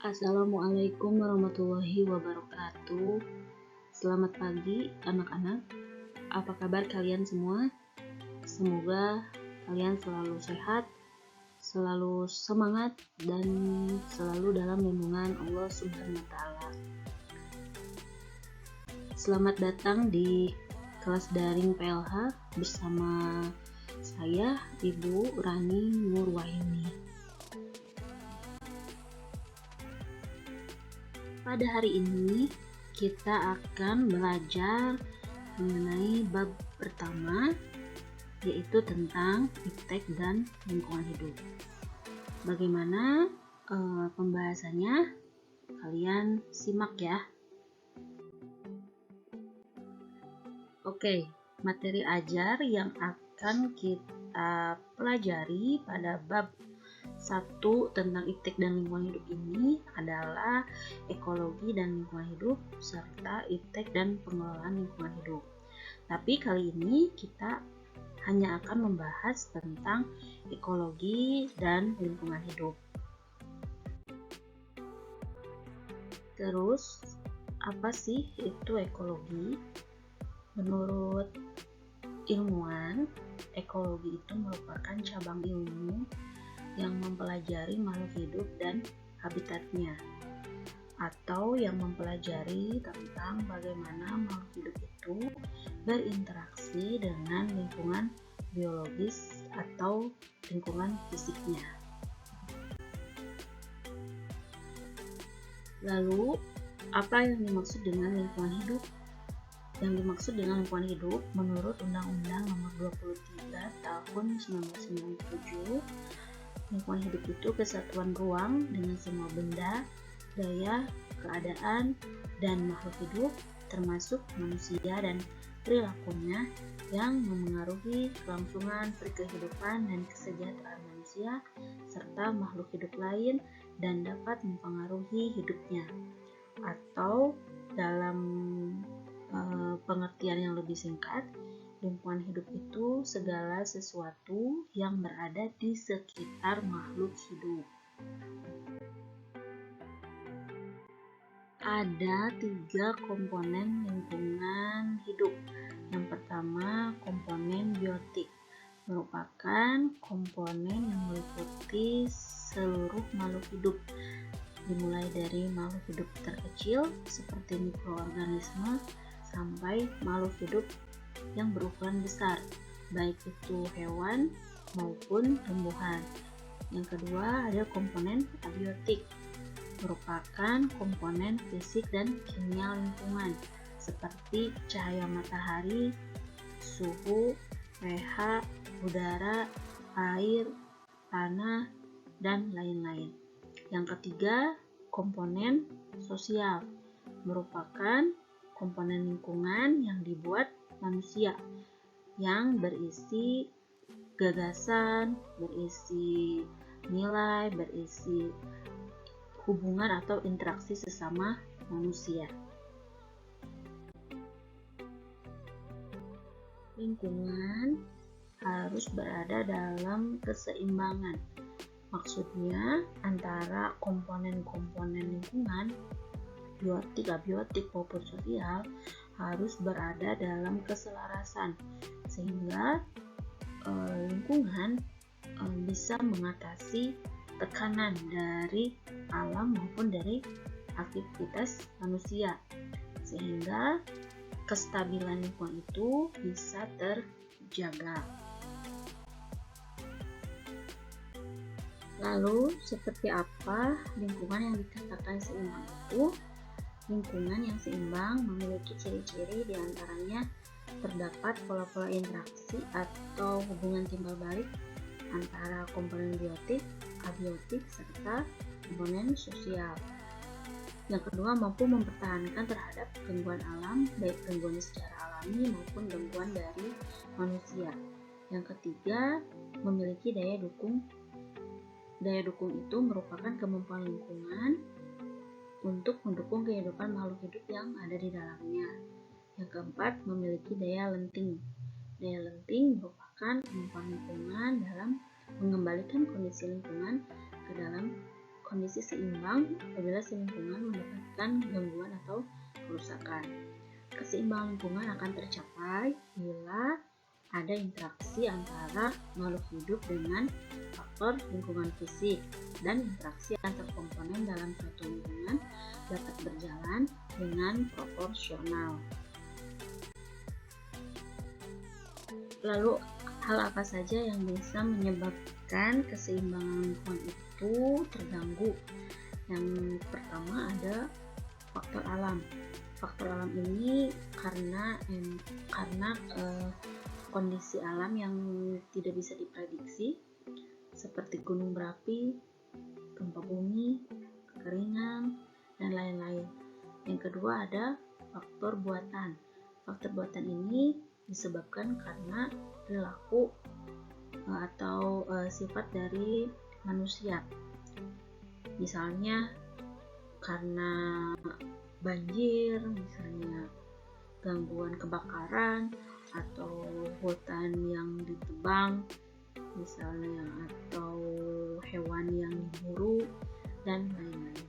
Assalamualaikum warahmatullahi wabarakatuh. Selamat pagi anak-anak. Apa kabar kalian semua? Semoga kalian selalu sehat, selalu semangat, dan selalu dalam lindungan Allah Subhanahu wa Ta'ala. Selamat datang di kelas daring PLH bersama saya, Ibu Rani Nurwahini. Pada hari ini kita akan belajar mengenai bab pertama, yaitu tentang iptek dan lingkungan hidup. Bagaimana pembahasannya? Kalian simak ya. Oke, materi ajar yang akan kita pelajari pada bab 1 tentang iptek dan lingkungan hidup ini adalah ekologi dan lingkungan hidup serta iptek dan pengelolaan lingkungan hidup. Tapi kali ini kita hanya akan membahas tentang ekologi dan lingkungan hidup. Terus, apa sih itu ekologi? Menurut ilmuwan, ekologi itu merupakan cabang ilmu yang mempelajari makhluk hidup dan habitatnya, atau yang mempelajari tentang bagaimana makhluk hidup itu berinteraksi dengan lingkungan biologis atau lingkungan fisiknya. Lalu, apa yang dimaksud dengan lingkungan hidup? Yang dimaksud dengan lingkungan hidup menurut Undang-Undang Nomor 23 Tahun 1997, lingkungan hidup itu kesatuan ruang dengan semua benda, daya, keadaan, dan makhluk hidup, termasuk manusia dan perilakunya yang memengaruhi kelangsungan kehidupan dan kesejahteraan manusia serta makhluk hidup lain dan dapat mempengaruhi hidupnya. Atau dalam pengertian yang lebih singkat, lingkungan hidup itu segala sesuatu yang berada di sekitar makhluk hidup. Ada 3 komponen lingkungan hidup. Yang pertama, komponen biotik, merupakan komponen yang meliputi seluruh makhluk hidup, dimulai dari makhluk hidup terkecil seperti mikroorganisme sampai makhluk hidup yang berukuran besar, baik itu hewan maupun tumbuhan. Yang kedua, ada komponen abiotik, merupakan komponen fisik dan kimia lingkungan seperti cahaya matahari, suhu, pH, udara, air, tanah, dan lain-lain. Yang ketiga, komponen sosial, merupakan komponen lingkungan yang dibuat manusia, yang berisi gagasan, berisi nilai, berisi hubungan atau interaksi sesama manusia. Lingkungan harus berada dalam keseimbangan. Maksudnya, antara komponen-komponen lingkungan, biotik, abiotik maupun sosial, harus berada dalam keselarasan sehingga lingkungan bisa mengatasi tekanan dari alam maupun dari aktivitas manusia, sehingga kestabilan lingkungan itu bisa terjaga. Lalu, seperti apa lingkungan yang dikatakan seimbang itu? Lingkungan yang seimbang memiliki ciri-ciri, diantaranya terdapat pola-pola interaksi atau hubungan timbal balik antara komponen biotik, abiotik, serta komponen sosial. Yang kedua, mampu mempertahankan terhadap gangguan alam, baik gangguan secara alami maupun gangguan dari manusia. Yang ketiga, memiliki daya dukung. Daya dukung itu merupakan kemampuan lingkungan untuk mendukung kehidupan makhluk hidup yang ada di dalamnya. Yang keempat, memiliki daya lenting. Daya lenting merupakan kemampuan lingkungan dalam mengembalikan kondisi lingkungan ke dalam kondisi seimbang apabila lingkungan mendapatkan gangguan atau kerusakan. Keseimbangan lingkungan akan tercapai bila ada interaksi antara makhluk hidup dengan faktor lingkungan fisik, dan interaksi antar komponen dalam suatu lingkungan dapat berjalan dengan proporsional. Lalu, hal apa saja yang bisa menyebabkan keseimbangan lingkungan itu terganggu? Yang pertama ada faktor alam. Faktor alam ini karena kondisi alam yang tidak bisa diprediksi, seperti gunung berapi, gempa bumi, kekeringan, dan lain-lain. Yang kedua ada faktor buatan. Faktor buatan ini disebabkan karena perilaku atau sifat dari manusia. Misalnya karena banjir, misalnya gangguan kebakaran, atau hutan yang ditebang misalnya, atau hewan yang diburu, dan lain-lain.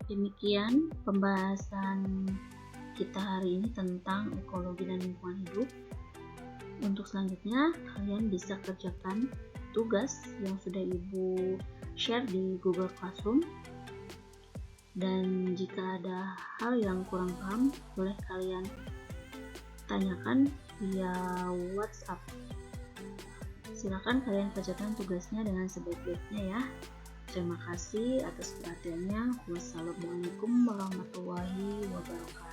Demikian pembahasan kita hari ini tentang ekologi dan lingkungan hidup. Untuk selanjutnya, kalian bisa kerjakan tugas yang sudah Ibu share di Google Classroom. Dan jika ada hal yang kurang paham, boleh kalian tanyakan via WhatsApp. Silakan kalian kerjakan tugasnya dengan sebaik-baiknya ya. Terima kasih atas perhatiannya. Wassalamualaikum warahmatullahi wabarakatuh.